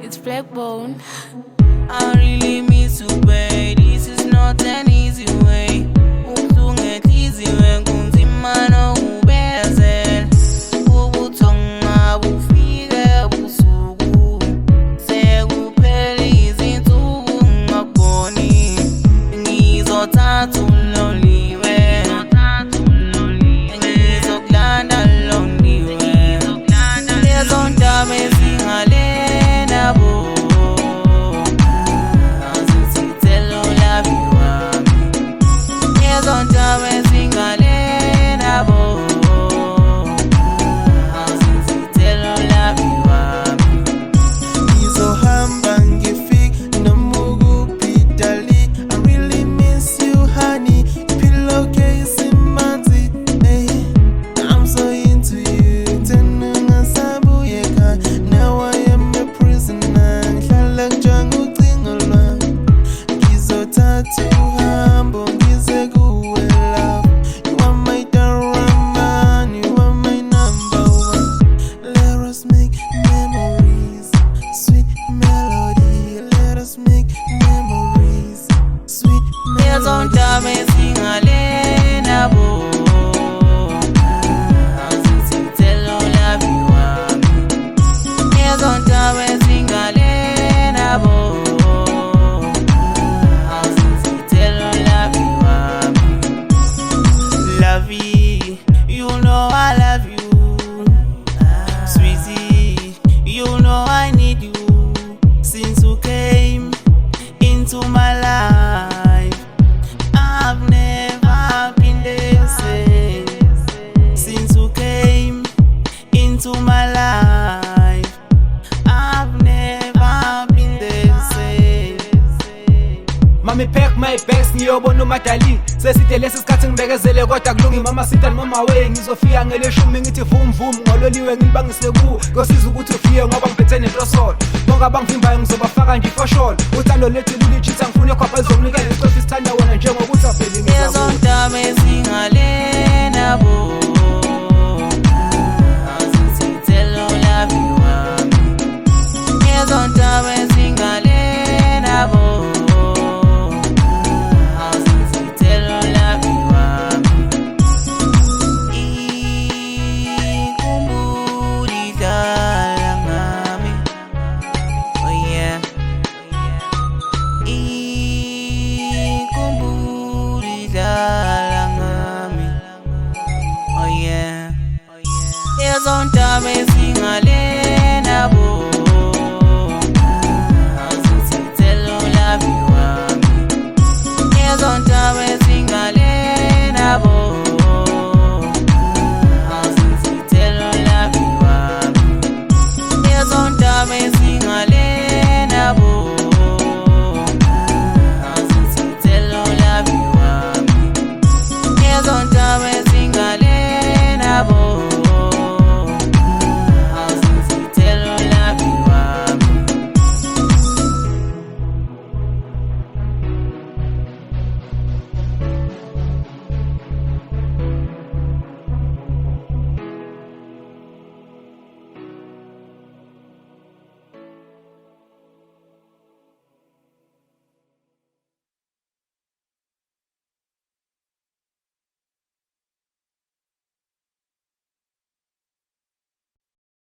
It's Blackbone. I really miss you, babe. This is not an easy way. Ubuhlungu easy way kunzima nokubezela. Ubuthonga bufike busuku. Sekuphela izinsuku ngakuboni. Ngizothatha uloliwe. Ngizokulanda londiwe. Lezo ndaba ezingalena bo. You know I love you, sweetie. You know I need you since you came into my life. I've never been the same since you came into my life. I've never been the same. Mami pack my bags ngiyobona umadali seside lesi sikhathi ngibekezele kodwa kulungi mama sita noma we ngizofika ngeleshumi ngithi vum vum ngololiwe ngilibangise ku ngosiza ukuthi ufike ngoba ngiphethe nentrosol bonke abangivimbayo ngizobafaka nje for sure uthando lethu lulichitha ngifuna khapha izomnikela isicofi isithanda wena njengokuthi apheli lezo ndaba ezingalena bo. Azizithelo love you wami. Lezo ndaba ezingalena bo. Lezo ndaba ezingalena bo. Azizithelo love you wami. Lezo ndaba ezingalena bo. Azizithelo love you wami. Lezo ndaba ezingalena bo. Azizithelo love you wami. Lezo ndaba